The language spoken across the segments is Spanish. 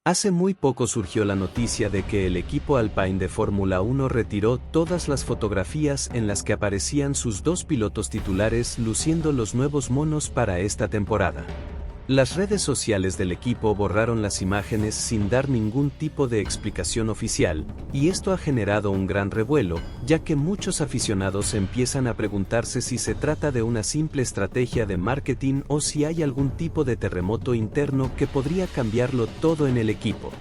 Hace muy poco surgió la noticia de que el equipo Alpine de Fórmula 1 retiró todas las fotografías en las que aparecían sus dos pilotos titulares luciendo los nuevos monos para esta temporada. Las redes sociales del equipo borraron las imágenes sin dar ningún tipo de explicación oficial, y esto ha generado un gran revuelo, ya que muchos aficionados empiezan a preguntarse si se trata de una simple estrategia de marketing o si hay algún tipo de terremoto interno que podría cambiarlo todo en el equipo.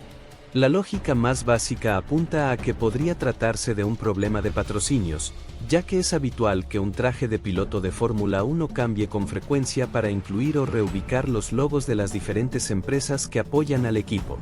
La lógica más básica apunta a que podría tratarse de un problema de patrocinios, ya que es habitual que un traje de piloto de Fórmula 1 cambie con frecuencia para incluir o reubicar los logos de las diferentes empresas que apoyan al equipo.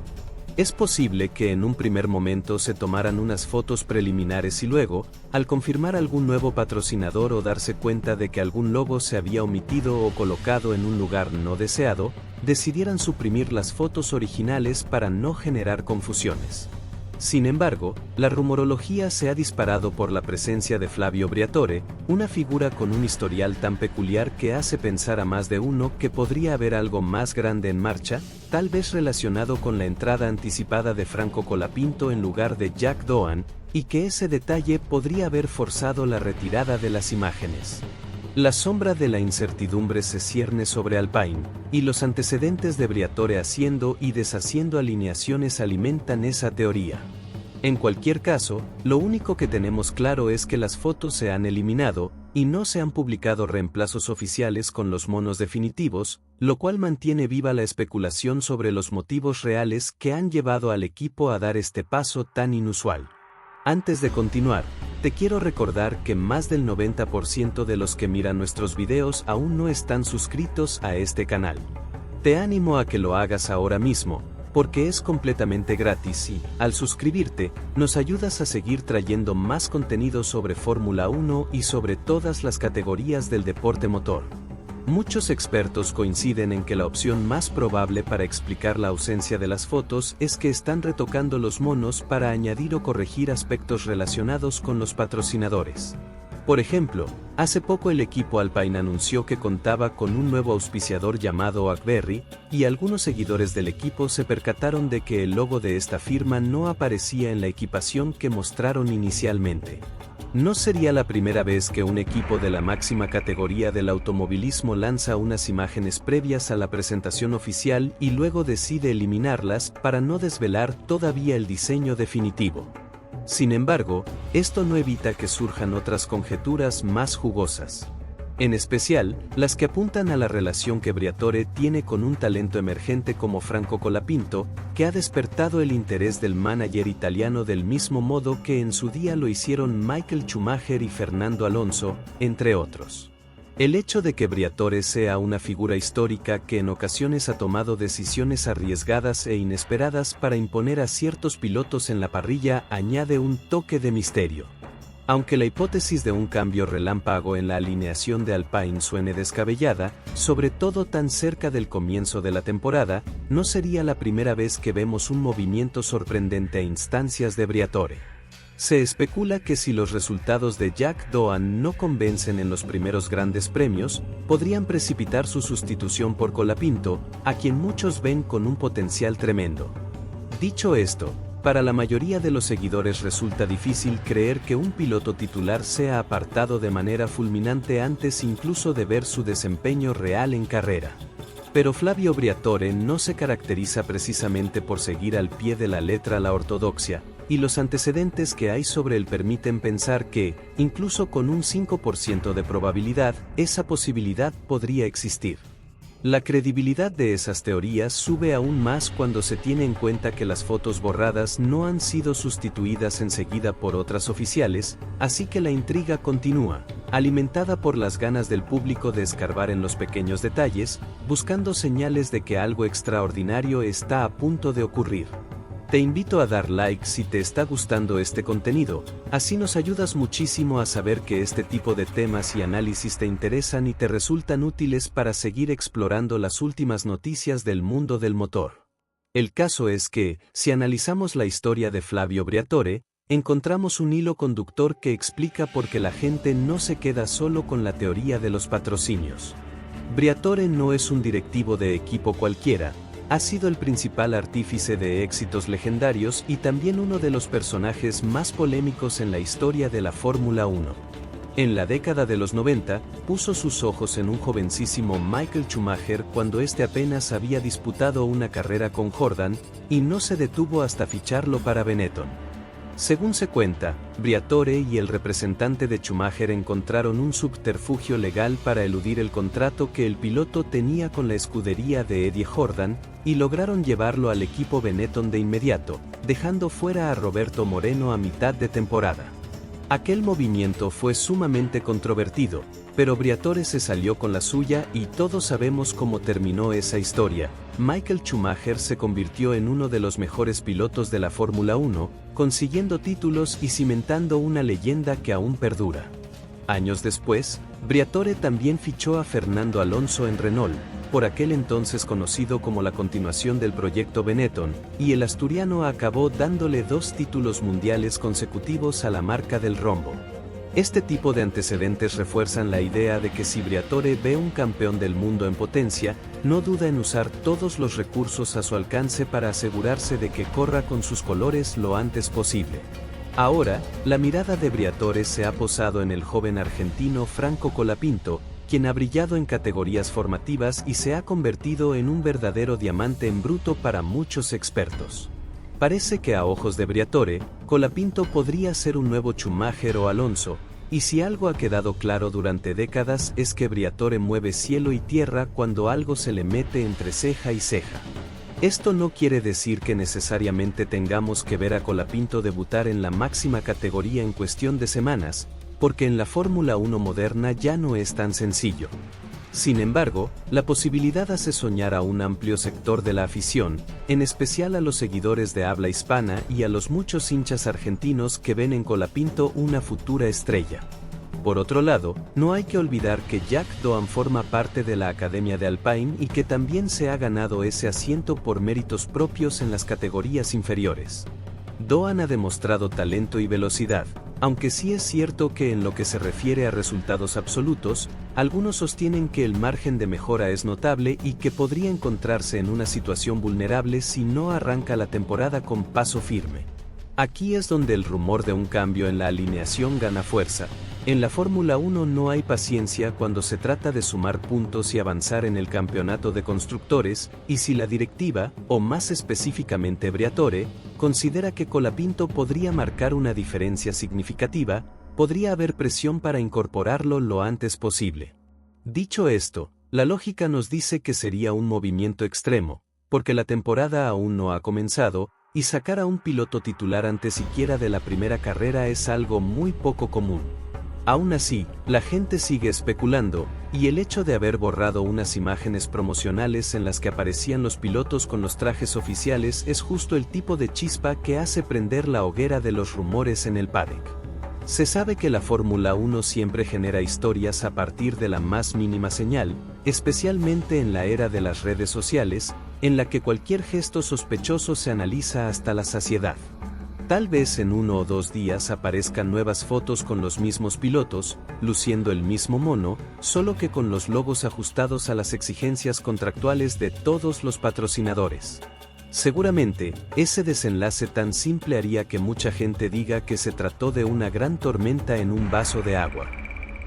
Es posible que en un primer momento se tomaran unas fotos preliminares y luego, al confirmar algún nuevo patrocinador o darse cuenta de que algún logo se había omitido o colocado en un lugar no deseado, decidieran suprimir las fotos originales para no generar confusiones. Sin embargo, la rumorología se ha disparado por la presencia de Flavio Briatore, una figura con un historial tan peculiar que hace pensar a más de uno que podría haber algo más grande en marcha, tal vez relacionado con la entrada anticipada de Franco Colapinto en lugar de Jack Doohan, y que ese detalle podría haber forzado la retirada de las imágenes. La sombra de la incertidumbre se cierne sobre Alpine, y los antecedentes de Briatore haciendo y deshaciendo alineaciones alimentan esa teoría. En cualquier caso, lo único que tenemos claro es que las fotos se han eliminado, y no se han publicado reemplazos oficiales con los monos definitivos, lo cual mantiene viva la especulación sobre los motivos reales que han llevado al equipo a dar este paso tan inusual. Antes de continuar, te quiero recordar que más del 90% de los que miran nuestros videos aún no están suscritos a este canal. Te animo a que lo hagas ahora mismo, porque es completamente gratis y, al suscribirte, nos ayudas a seguir trayendo más contenido sobre Fórmula 1 y sobre todas las categorías del deporte motor. Muchos expertos coinciden en que la opción más probable para explicar la ausencia de las fotos es que están retocando los monos para añadir o corregir aspectos relacionados con los patrocinadores. Por ejemplo, hace poco el equipo Alpine anunció que contaba con un nuevo auspiciador llamado Agberry, y algunos seguidores del equipo se percataron de que el logo de esta firma no aparecía en la equipación que mostraron inicialmente. No sería la primera vez que un equipo de la máxima categoría del automovilismo lanza unas imágenes previas a la presentación oficial y luego decide eliminarlas para no desvelar todavía el diseño definitivo. Sin embargo, esto no evita que surjan otras conjeturas más jugosas. En especial, las que apuntan a la relación que Briatore tiene con un talento emergente como Franco Colapinto, que ha despertado el interés del manager italiano del mismo modo que en su día lo hicieron Michael Schumacher y Fernando Alonso, entre otros. El hecho de que Briatore sea una figura histórica que en ocasiones ha tomado decisiones arriesgadas e inesperadas para imponer a ciertos pilotos en la parrilla añade un toque de misterio. Aunque la hipótesis de un cambio relámpago en la alineación de Alpine suene descabellada, sobre todo tan cerca del comienzo de la temporada, no sería la primera vez que vemos un movimiento sorprendente a instancias de Briatore. Se especula que si los resultados de Jack Doohan no convencen en los primeros grandes premios, podrían precipitar su sustitución por Colapinto, a quien muchos ven con un potencial tremendo. Dicho esto, para la mayoría de los seguidores resulta difícil creer que un piloto titular sea apartado de manera fulminante antes incluso de ver su desempeño real en carrera. Pero Flavio Briatore no se caracteriza precisamente por seguir al pie de la letra la ortodoxia, y los antecedentes que hay sobre él permiten pensar que, incluso con un 5% de probabilidad, esa posibilidad podría existir. La credibilidad de esas teorías sube aún más cuando se tiene en cuenta que las fotos borradas no han sido sustituidas enseguida por otras oficiales, así que la intriga continúa, alimentada por las ganas del público de escarbar en los pequeños detalles, buscando señales de que algo extraordinario está a punto de ocurrir. Te invito a dar like si te está gustando este contenido, así nos ayudas muchísimo a saber que este tipo de temas y análisis te interesan y te resultan útiles para seguir explorando las últimas noticias del mundo del motor. El caso es que, si analizamos la historia de Flavio Briatore, encontramos un hilo conductor que explica por qué la gente no se queda solo con la teoría de los patrocinios. Briatore no es un directivo de equipo cualquiera, ha sido el principal artífice de éxitos legendarios y también uno de los personajes más polémicos en la historia de la Fórmula 1. En la década de los 90, puso sus ojos en un jovencísimo Michael Schumacher cuando este apenas había disputado una carrera con Jordan, y no se detuvo hasta ficharlo para Benetton. Según se cuenta, Briatore y el representante de Schumacher encontraron un subterfugio legal para eludir el contrato que el piloto tenía con la escudería de Eddie Jordan, y lograron llevarlo al equipo Benetton de inmediato, dejando fuera a Roberto Moreno a mitad de temporada. Aquel movimiento fue sumamente controvertido, pero Briatore se salió con la suya y todos sabemos cómo terminó esa historia. Michael Schumacher se convirtió en uno de los mejores pilotos de la Fórmula 1, consiguiendo títulos y cimentando una leyenda que aún perdura. Años después, Briatore también fichó a Fernando Alonso en Renault, por aquel entonces conocido como la continuación del proyecto Benetton, y el asturiano acabó dándole 2 títulos mundiales consecutivos a la marca del rombo. Este tipo de antecedentes refuerzan la idea de que si Briatore ve un campeón del mundo en potencia, no duda en usar todos los recursos a su alcance para asegurarse de que corra con sus colores lo antes posible. Ahora, la mirada de Briatore se ha posado en el joven argentino Franco Colapinto, quien ha brillado en categorías formativas y se ha convertido en un verdadero diamante en bruto para muchos expertos. Parece que a ojos de Briatore, Colapinto podría ser un nuevo Schumacher o Alonso, y si algo ha quedado claro durante décadas es que Briatore mueve cielo y tierra cuando algo se le mete entre ceja y ceja. Esto no quiere decir que necesariamente tengamos que ver a Colapinto debutar en la máxima categoría en cuestión de semanas, porque en la Fórmula 1 moderna ya no es tan sencillo. Sin embargo, la posibilidad hace soñar a un amplio sector de la afición, en especial a los seguidores de habla hispana y a los muchos hinchas argentinos que ven en Colapinto una futura estrella. Por otro lado, no hay que olvidar que Jack Doan forma parte de la Academia de Alpine y que también se ha ganado ese asiento por méritos propios en las categorías inferiores. Doan ha demostrado talento y velocidad, aunque sí es cierto que en lo que se refiere a resultados absolutos, algunos sostienen que el margen de mejora es notable y que podría encontrarse en una situación vulnerable si no arranca la temporada con paso firme. Aquí es donde el rumor de un cambio en la alineación gana fuerza. En la Fórmula 1 no hay paciencia cuando se trata de sumar puntos y avanzar en el campeonato de constructores, y si la directiva, o más específicamente Briatore, considera que Colapinto podría marcar una diferencia significativa, podría haber presión para incorporarlo lo antes posible. Dicho esto, la lógica nos dice que sería un movimiento extremo, porque la temporada aún no ha comenzado, y sacar a un piloto titular antes siquiera de la primera carrera es algo muy poco común. Aún así, la gente sigue especulando, y el hecho de haber borrado unas imágenes promocionales en las que aparecían los pilotos con los trajes oficiales es justo el tipo de chispa que hace prender la hoguera de los rumores en el paddock. Se sabe que la Fórmula 1 siempre genera historias a partir de la más mínima señal, especialmente en la era de las redes sociales, en la que cualquier gesto sospechoso se analiza hasta la saciedad. Tal vez en 1 o 2 días aparezcan nuevas fotos con los mismos pilotos, luciendo el mismo mono, solo que con los logos ajustados a las exigencias contractuales de todos los patrocinadores. Seguramente, ese desenlace tan simple haría que mucha gente diga que se trató de una gran tormenta en un vaso de agua.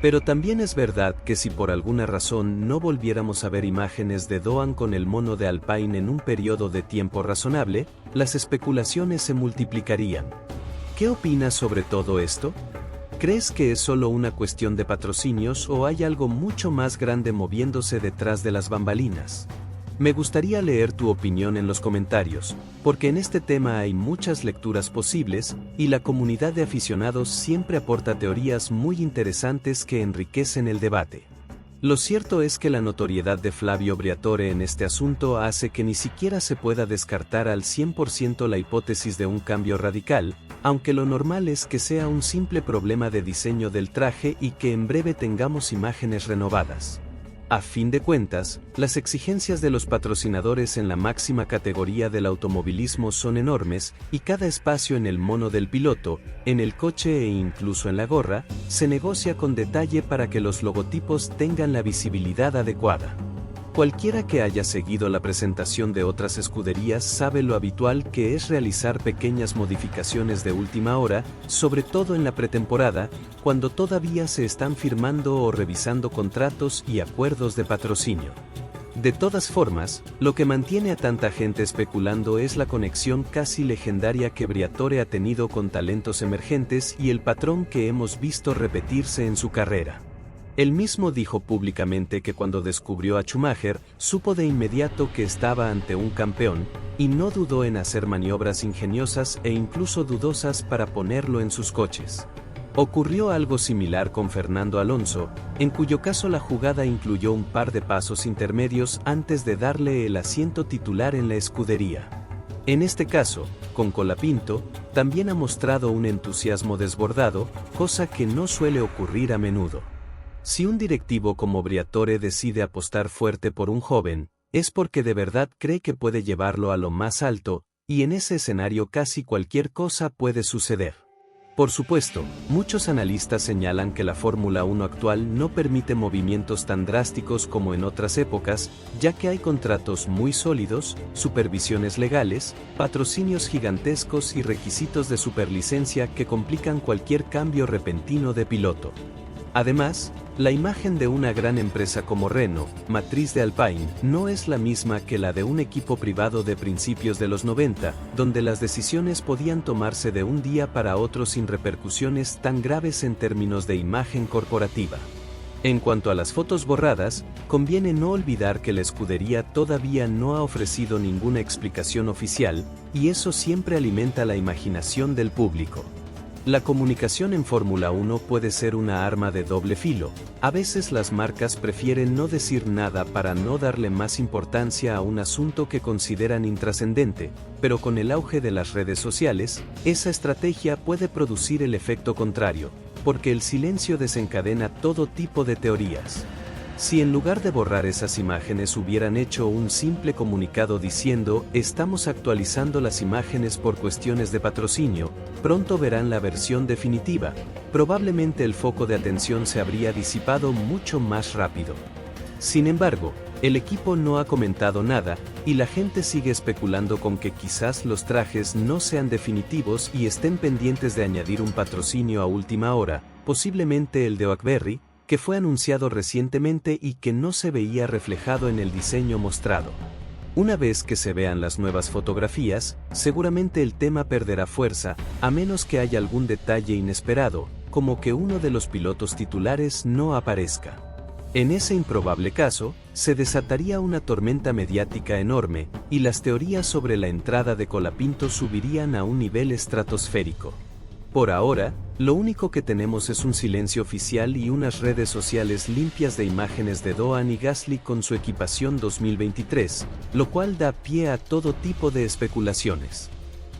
Pero también es verdad que si por alguna razón no volviéramos a ver imágenes de Doan con el mono de Alpine en un periodo de tiempo razonable, las especulaciones se multiplicarían. ¿Qué opinas sobre todo esto? ¿Crees que es solo una cuestión de patrocinios o hay algo mucho más grande moviéndose detrás de las bambalinas? Me gustaría leer tu opinión en los comentarios, porque en este tema hay muchas lecturas posibles, y la comunidad de aficionados siempre aporta teorías muy interesantes que enriquecen el debate. Lo cierto es que la notoriedad de Flavio Briatore en este asunto hace que ni siquiera se pueda descartar al 100% la hipótesis de un cambio radical, aunque lo normal es que sea un simple problema de diseño del traje y que en breve tengamos imágenes renovadas. A fin de cuentas, las exigencias de los patrocinadores en la máxima categoría del automovilismo son enormes, y cada espacio en el mono del piloto, en el coche e incluso en la gorra, se negocia con detalle para que los logotipos tengan la visibilidad adecuada. Cualquiera que haya seguido la presentación de otras escuderías sabe lo habitual que es realizar pequeñas modificaciones de última hora, sobre todo en la pretemporada, cuando todavía se están firmando o revisando contratos y acuerdos de patrocinio. De todas formas, lo que mantiene a tanta gente especulando es la conexión casi legendaria que Briatore ha tenido con talentos emergentes y el patrón que hemos visto repetirse en su carrera. Él mismo dijo públicamente que cuando descubrió a Schumacher, supo de inmediato que estaba ante un campeón, y no dudó en hacer maniobras ingeniosas e incluso dudosas para ponerlo en sus coches. Ocurrió algo similar con Fernando Alonso, en cuyo caso la jugada incluyó un par de pasos intermedios antes de darle el asiento titular en la escudería. En este caso, con Colapinto, también ha mostrado un entusiasmo desbordado, cosa que no suele ocurrir a menudo. Si un directivo como Briatore decide apostar fuerte por un joven, es porque de verdad cree que puede llevarlo a lo más alto, y en ese escenario casi cualquier cosa puede suceder. Por supuesto, muchos analistas señalan que la Fórmula 1 actual no permite movimientos tan drásticos como en otras épocas, ya que hay contratos muy sólidos, supervisiones legales, patrocinios gigantescos y requisitos de superlicencia que complican cualquier cambio repentino de piloto. Además, la imagen de una gran empresa como Renault, matriz de Alpine, no es la misma que la de un equipo privado de principios de los 90, donde las decisiones podían tomarse de un día para otro sin repercusiones tan graves en términos de imagen corporativa. En cuanto a las fotos borradas, conviene no olvidar que la escudería todavía no ha ofrecido ninguna explicación oficial, y eso siempre alimenta la imaginación del público. La comunicación en Fórmula 1 puede ser una arma de doble filo. A veces las marcas prefieren no decir nada para no darle más importancia a un asunto que consideran intrascendente, pero con el auge de las redes sociales, esa estrategia puede producir el efecto contrario, porque el silencio desencadena todo tipo de teorías. Si en lugar de borrar esas imágenes hubieran hecho un simple comunicado diciendo "estamos actualizando las imágenes por cuestiones de patrocinio, pronto verán la versión definitiva", probablemente el foco de atención se habría disipado mucho más rápido. Sin embargo, el equipo no ha comentado nada, y la gente sigue especulando con que quizás los trajes no sean definitivos y estén pendientes de añadir un patrocinio a última hora, posiblemente el de Oakberry, que fue anunciado recientemente y que no se veía reflejado en el diseño mostrado. Una vez que se vean las nuevas fotografías, seguramente el tema perderá fuerza, a menos que haya algún detalle inesperado, como que uno de los pilotos titulares no aparezca. En ese improbable caso, se desataría una tormenta mediática enorme, y las teorías sobre la entrada de Colapinto subirían a un nivel estratosférico. Por ahora, lo único que tenemos es un silencio oficial y unas redes sociales limpias de imágenes de Doan y Gasly con su equipación 2023, lo cual da pie a todo tipo de especulaciones.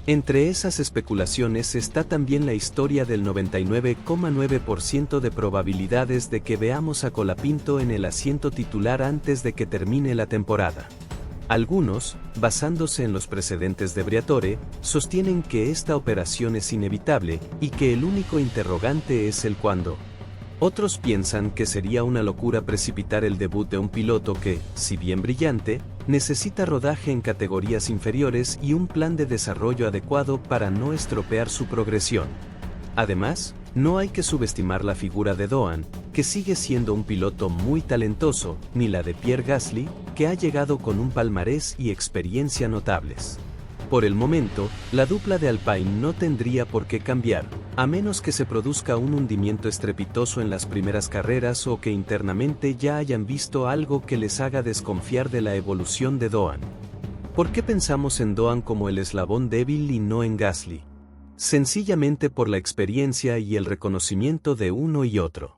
Entre esas especulaciones está también la historia del 99,9% de probabilidades de que veamos a Colapinto en el asiento titular antes de que termine la temporada. Algunos, basándose en los precedentes de Briatore, sostienen que esta operación es inevitable y que el único interrogante es el cuándo. Otros piensan que sería una locura precipitar el debut de un piloto que, si bien brillante, necesita rodaje en categorías inferiores y un plan de desarrollo adecuado para no estropear su progresión. Además, no hay que subestimar la figura de Doan, que sigue siendo un piloto muy talentoso, ni la de Pierre Gasly, que ha llegado con un palmarés y experiencia notables. Por el momento, la dupla de Alpine no tendría por qué cambiar, a menos que se produzca un hundimiento estrepitoso en las primeras carreras o que internamente ya hayan visto algo que les haga desconfiar de la evolución de Doan. ¿Por qué pensamos en Doan como el eslabón débil y no en Gasly? Sencillamente por la experiencia y el reconocimiento de uno y otro.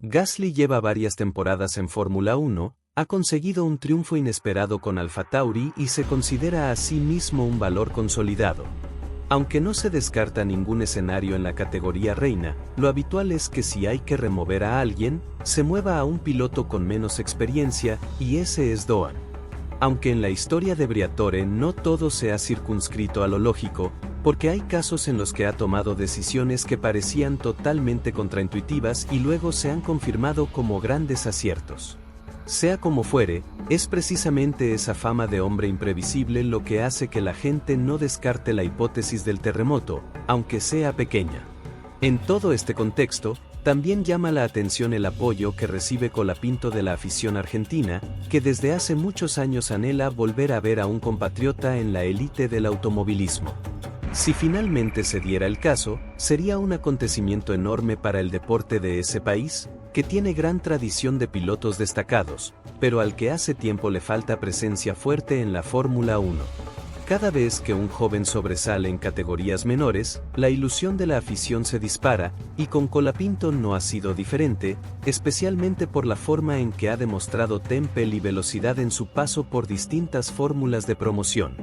Gasly lleva varias temporadas en Fórmula 1, ha conseguido un triunfo inesperado con AlphaTauri y se considera a sí mismo un valor consolidado. Aunque no se descarta ningún escenario en la categoría reina, lo habitual es que si hay que remover a alguien, se mueva a un piloto con menos experiencia, y ese es Doan. Aunque en la historia de Briatore no todo se ha circunscrito a lo lógico, porque hay casos en los que ha tomado decisiones que parecían totalmente contraintuitivas y luego se han confirmado como grandes aciertos. Sea como fuere, es precisamente esa fama de hombre imprevisible lo que hace que la gente no descarte la hipótesis del terremoto, aunque sea pequeña. En todo este contexto, también llama la atención el apoyo que recibe Colapinto de la afición argentina, que desde hace muchos años anhela volver a ver a un compatriota en la élite del automovilismo. Si finalmente se diera el caso, sería un acontecimiento enorme para el deporte de ese país, que tiene gran tradición de pilotos destacados, pero al que hace tiempo le falta presencia fuerte en la Fórmula 1. Cada vez que un joven sobresale en categorías menores, la ilusión de la afición se dispara, y con Colapinto no ha sido diferente, especialmente por la forma en que ha demostrado temple y velocidad en su paso por distintas fórmulas de promoción.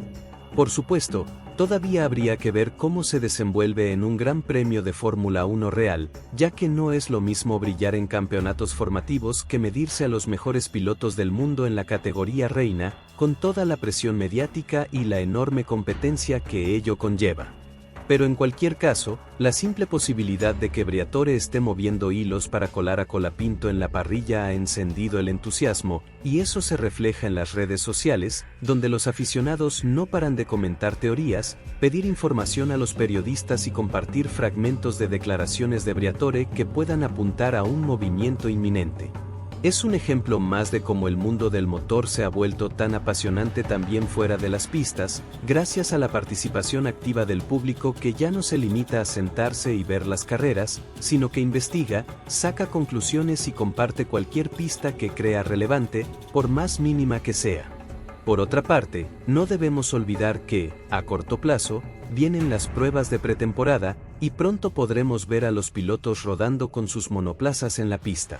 Por supuesto, todavía habría que ver cómo se desenvuelve en un Gran Premio de Fórmula 1 real, ya que no es lo mismo brillar en campeonatos formativos que medirse a los mejores pilotos del mundo en la categoría reina, con toda la presión mediática y la enorme competencia que ello conlleva. Pero en cualquier caso, la simple posibilidad de que Briatore esté moviendo hilos para colar a Colapinto en la parrilla ha encendido el entusiasmo, y eso se refleja en las redes sociales, donde los aficionados no paran de comentar teorías, pedir información a los periodistas y compartir fragmentos de declaraciones de Briatore que puedan apuntar a un movimiento inminente. Es un ejemplo más de cómo el mundo del motor se ha vuelto tan apasionante también fuera de las pistas, gracias a la participación activa del público que ya no se limita a sentarse y ver las carreras, sino que investiga, saca conclusiones y comparte cualquier pista que crea relevante, por más mínima que sea. Por otra parte, no debemos olvidar que, a corto plazo, vienen las pruebas de pretemporada, y pronto podremos ver a los pilotos rodando con sus monoplazas en la pista.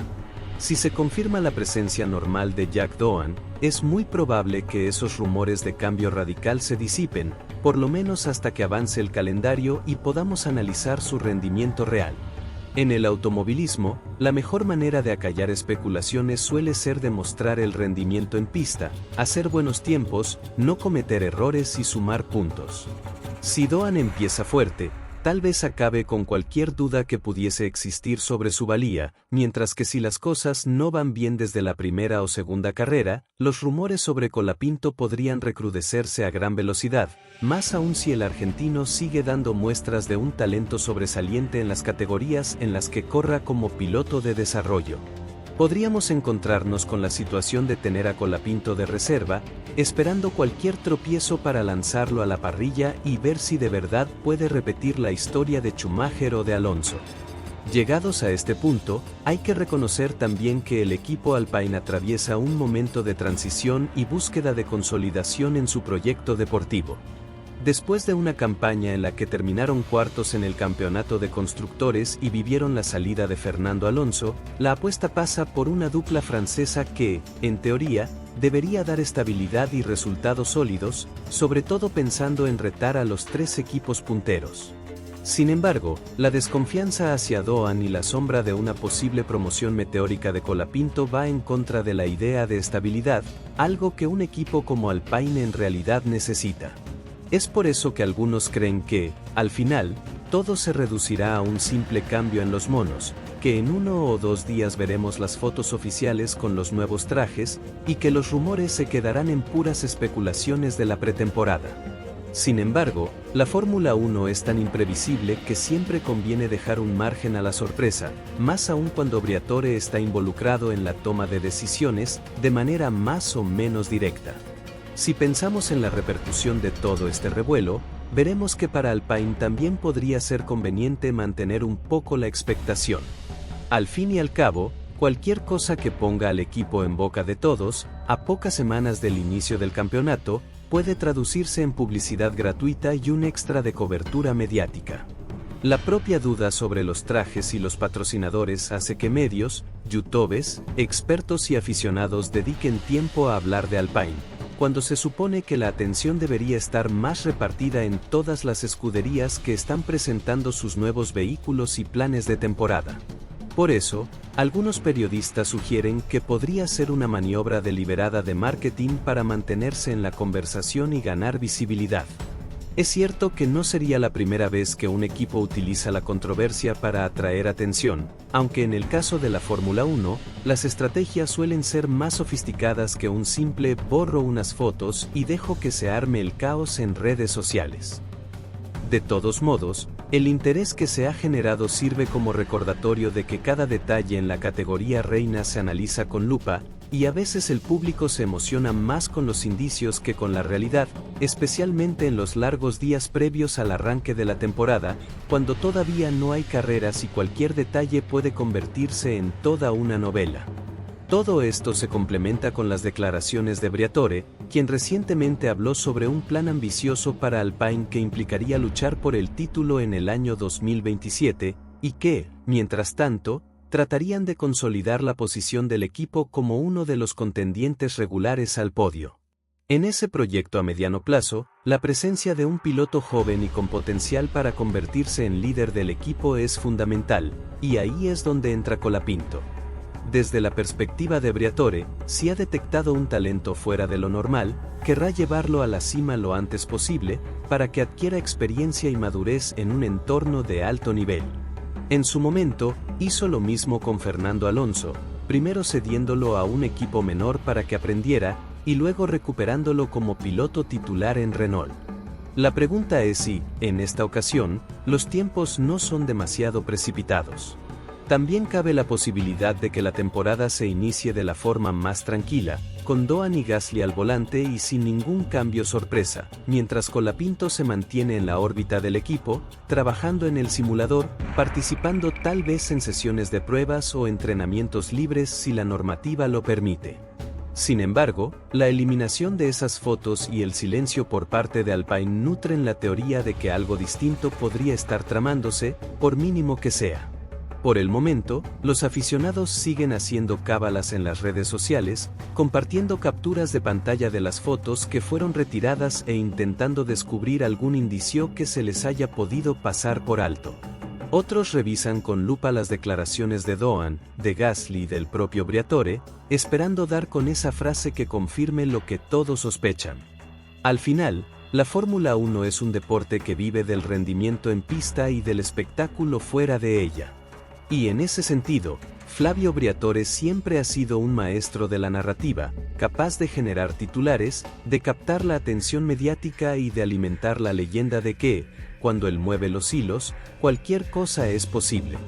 Si se confirma la presencia normal de Jack Doohan, es muy probable que esos rumores de cambio radical se disipen, por lo menos hasta que avance el calendario y podamos analizar su rendimiento real. En el automovilismo, la mejor manera de acallar especulaciones suele ser demostrar el rendimiento en pista, hacer buenos tiempos, no cometer errores y sumar puntos. Si Doohan empieza fuerte, tal vez acabe con cualquier duda que pudiese existir sobre su valía, mientras que si las cosas no van bien desde la primera o segunda carrera, los rumores sobre Colapinto podrían recrudecerse a gran velocidad, más aún si el argentino sigue dando muestras de un talento sobresaliente en las categorías en las que corra como piloto de desarrollo. Podríamos encontrarnos con la situación de tener a Colapinto de reserva, esperando cualquier tropiezo para lanzarlo a la parrilla y ver si de verdad puede repetir la historia de Schumacher o de Alonso. Llegados a este punto, hay que reconocer también que el equipo Alpine atraviesa un momento de transición y búsqueda de consolidación en su proyecto deportivo. Después de una campaña en la que terminaron cuartos en el campeonato de constructores y vivieron la salida de Fernando Alonso, la apuesta pasa por una dupla francesa que, en teoría, debería dar estabilidad y resultados sólidos, sobre todo pensando en retar a los tres equipos punteros. Sin embargo, la desconfianza hacia Doohan y la sombra de una posible promoción meteórica de Colapinto va en contra de la idea de estabilidad, algo que un equipo como Alpine en realidad necesita. Es por eso que algunos creen que, al final, todo se reducirá a un simple cambio en los monos, que en 1 o 2 días veremos las fotos oficiales con los nuevos trajes, y que los rumores se quedarán en puras especulaciones de la pretemporada. Sin embargo, la Fórmula 1 es tan imprevisible que siempre conviene dejar un margen a la sorpresa, más aún cuando Briatore está involucrado en la toma de decisiones, de manera más o menos directa. Si pensamos en la repercusión de todo este revuelo, veremos que para Alpine también podría ser conveniente mantener un poco la expectación. Al fin y al cabo, cualquier cosa que ponga al equipo en boca de todos, a pocas semanas del inicio del campeonato, puede traducirse en publicidad gratuita y un extra de cobertura mediática. La propia duda sobre los trajes y los patrocinadores hace que medios, youtubers, expertos y aficionados dediquen tiempo a hablar de Alpine, cuando se supone que la atención debería estar más repartida en todas las escuderías que están presentando sus nuevos vehículos y planes de temporada. Por eso, algunos periodistas sugieren que podría ser una maniobra deliberada de marketing para mantenerse en la conversación y ganar visibilidad. Es cierto que no sería la primera vez que un equipo utiliza la controversia para atraer atención, aunque en el caso de la Fórmula 1, las estrategias suelen ser más sofisticadas que un simple borro unas fotos y dejo que se arme el caos en redes sociales. De todos modos, el interés que se ha generado sirve como recordatorio de que cada detalle en la categoría reina se analiza con lupa, y a veces el público se emociona más con los indicios que con la realidad, especialmente en los largos días previos al arranque de la temporada, cuando todavía no hay carreras y cualquier detalle puede convertirse en toda una novela. Todo esto se complementa con las declaraciones de Briatore, quien recientemente habló sobre un plan ambicioso para Alpine que implicaría luchar por el título en el año 2027, y que, mientras tanto, tratarían de consolidar la posición del equipo como uno de los contendientes regulares al podio. En ese proyecto a mediano plazo, la presencia de un piloto joven y con potencial para convertirse en líder del equipo es fundamental, y ahí es donde entra Colapinto. Desde la perspectiva de Briatore, si ha detectado un talento fuera de lo normal, querrá llevarlo a la cima lo antes posible, para que adquiera experiencia y madurez en un entorno de alto nivel. En su momento, hizo lo mismo con Fernando Alonso, primero cediéndolo a un equipo menor para que aprendiera, y luego recuperándolo como piloto titular en Renault. La pregunta es si, en esta ocasión, los tiempos no son demasiado precipitados. También cabe la posibilidad de que la temporada se inicie de la forma más tranquila, con Doan y Gasly al volante y sin ningún cambio sorpresa, mientras Colapinto se mantiene en la órbita del equipo, trabajando en el simulador, participando tal vez en sesiones de pruebas o entrenamientos libres si la normativa lo permite. Sin embargo, la eliminación de esas fotos y el silencio por parte de Alpine nutren la teoría de que algo distinto podría estar tramándose, por mínimo que sea. Por el momento, los aficionados siguen haciendo cábalas en las redes sociales, compartiendo capturas de pantalla de las fotos que fueron retiradas e intentando descubrir algún indicio que se les haya podido pasar por alto. Otros revisan con lupa las declaraciones de Doan, de Gasly y del propio Briatore, esperando dar con esa frase que confirme lo que todos sospechan. Al final, la Fórmula 1 es un deporte que vive del rendimiento en pista y del espectáculo fuera de ella. Y en ese sentido, Flavio Briatore siempre ha sido un maestro de la narrativa, capaz de generar titulares, de captar la atención mediática y de alimentar la leyenda de que, cuando él mueve los hilos, cualquier cosa es posible.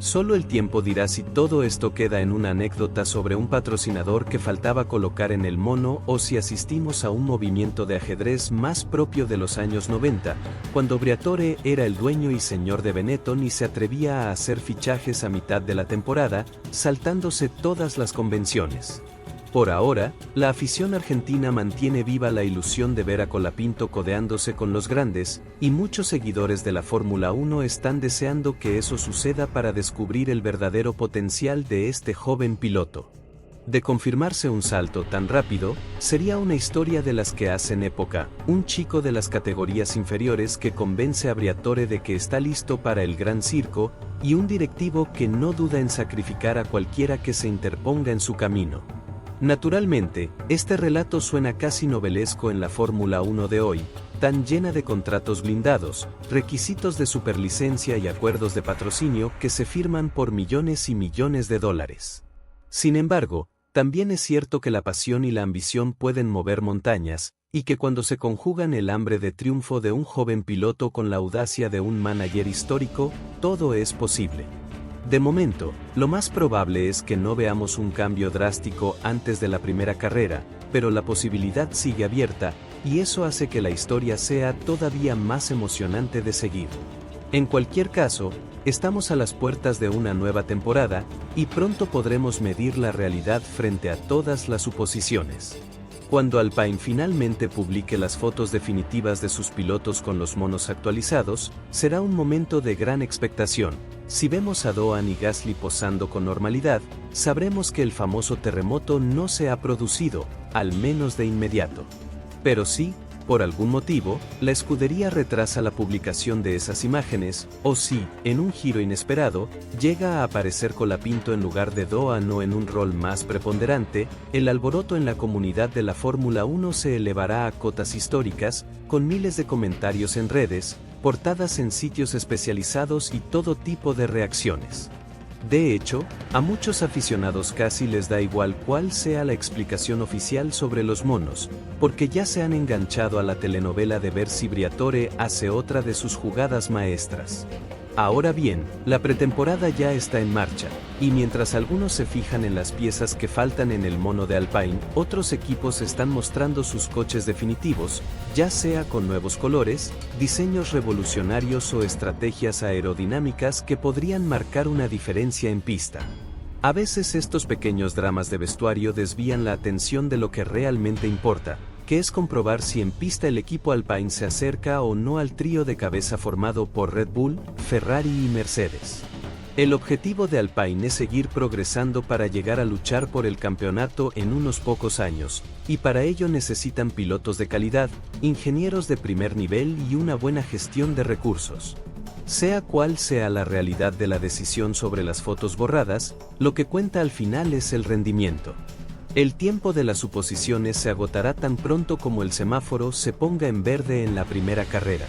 Solo el tiempo dirá si todo esto queda en una anécdota sobre un patrocinador que faltaba colocar en el mono o si asistimos a un movimiento de ajedrez más propio de los años 90, cuando Briatore era el dueño y señor de Benetton y se atrevía a hacer fichajes a mitad de la temporada, saltándose todas las convenciones. Por ahora, la afición argentina mantiene viva la ilusión de ver a Colapinto codeándose con los grandes, y muchos seguidores de la Fórmula 1 están deseando que eso suceda para descubrir el verdadero potencial de este joven piloto. De confirmarse un salto tan rápido, sería una historia de las que hacen época, un chico de las categorías inferiores que convence a Briatore de que está listo para el gran circo, y un directivo que no duda en sacrificar a cualquiera que se interponga en su camino. Naturalmente, este relato suena casi novelesco en la Fórmula 1 de hoy, tan llena de contratos blindados, requisitos de superlicencia y acuerdos de patrocinio que se firman por millones y millones de dólares. Sin embargo, también es cierto que la pasión y la ambición pueden mover montañas, y que cuando se conjugan el hambre de triunfo de un joven piloto con la audacia de un manager histórico, todo es posible. De momento, lo más probable es que no veamos un cambio drástico antes de la primera carrera, pero la posibilidad sigue abierta, y eso hace que la historia sea todavía más emocionante de seguir. En cualquier caso, estamos a las puertas de una nueva temporada, y pronto podremos medir la realidad frente a todas las suposiciones. Cuando Alpine finalmente publique las fotos definitivas de sus pilotos con los monos actualizados, será un momento de gran expectación. Si vemos a Doan y Gasly posando con normalidad, sabremos que el famoso terremoto no se ha producido, al menos de inmediato. Pero sí, Por algún motivo, la escudería retrasa la publicación de esas imágenes, o si, en un giro inesperado, llega a aparecer Colapinto en lugar de Doan o en un rol más preponderante, el alboroto en la comunidad de la Fórmula 1 se elevará a cotas históricas, con miles de comentarios en redes, portadas en sitios especializados y todo tipo de reacciones. De hecho, a muchos aficionados casi les da igual cuál sea la explicación oficial sobre los monos, porque ya se han enganchado a la telenovela de ver si Briatore hace otra de sus jugadas maestras. Ahora bien, la pretemporada ya está en marcha, y mientras algunos se fijan en las piezas que faltan en el mono de Alpine, otros equipos están mostrando sus coches definitivos, ya sea con nuevos colores, diseños revolucionarios o estrategias aerodinámicas que podrían marcar una diferencia en pista. A veces estos pequeños dramas de vestuario desvían la atención de lo que realmente importa, que es comprobar si en pista el equipo Alpine se acerca o no al trío de cabeza formado por Red Bull, Ferrari y Mercedes. El objetivo de Alpine es seguir progresando para llegar a luchar por el campeonato en unos pocos años, y para ello necesitan pilotos de calidad, ingenieros de primer nivel y una buena gestión de recursos. Sea cual sea la realidad de la decisión sobre las fotos borradas, lo que cuenta al final es el rendimiento. El tiempo de las suposiciones se agotará tan pronto como el semáforo se ponga en verde en la primera carrera.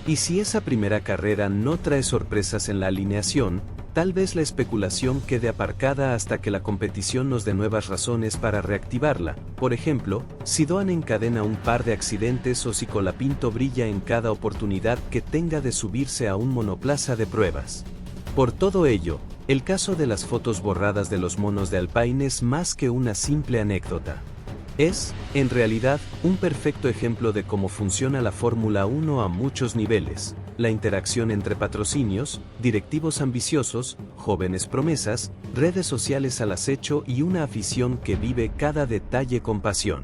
Y si esa primera carrera no trae sorpresas en la alineación, tal vez la especulación quede aparcada hasta que la competición nos dé nuevas razones para reactivarla. Por ejemplo, si Doan encadena un par de accidentes o si Colapinto brilla en cada oportunidad que tenga de subirse a un monoplaza de pruebas. Por todo ello, el caso de las fotos borradas de los monos de Alpine es más que una simple anécdota. Es, en realidad, un perfecto ejemplo de cómo funciona la Fórmula 1 a muchos niveles, la interacción entre patrocinios, directivos ambiciosos, jóvenes promesas, redes sociales al acecho y una afición que vive cada detalle con pasión.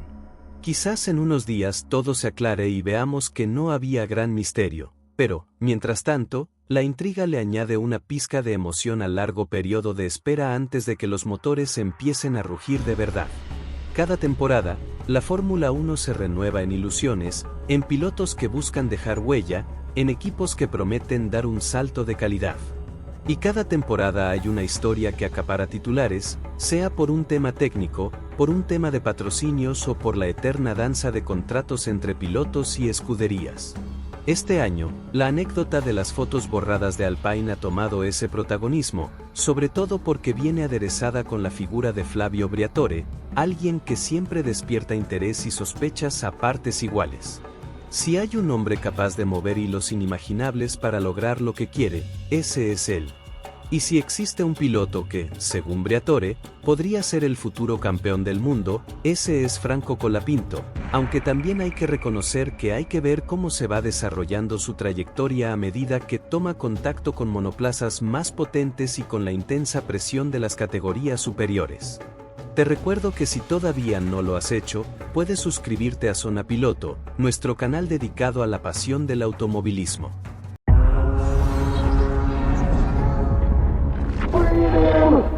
Quizás en unos días todo se aclare y veamos que no había gran misterio, pero, mientras tanto, la intriga le añade una pizca de emoción al largo periodo de espera antes de que los motores empiecen a rugir de verdad. Cada temporada, la Fórmula 1 se renueva en ilusiones, en pilotos que buscan dejar huella, en equipos que prometen dar un salto de calidad. Y cada temporada hay una historia que acapara titulares, sea por un tema técnico, por un tema de patrocinios o por la eterna danza de contratos entre pilotos y escuderías. Este año, la anécdota de las fotos borradas de Alpine ha tomado ese protagonismo, sobre todo porque viene aderezada con la figura de Flavio Briatore, alguien que siempre despierta interés y sospechas a partes iguales. Si hay un hombre capaz de mover hilos inimaginables para lograr lo que quiere, ese es él. Y si existe un piloto que, según Briatore, podría ser el futuro campeón del mundo, ese es Franco Colapinto, aunque también hay que reconocer que hay que ver cómo se va desarrollando su trayectoria a medida que toma contacto con monoplazas más potentes y con la intensa presión de las categorías superiores. Te recuerdo que si todavía no lo has hecho, puedes suscribirte a Zona Piloto, nuestro canal dedicado a la pasión del automovilismo. Freedom!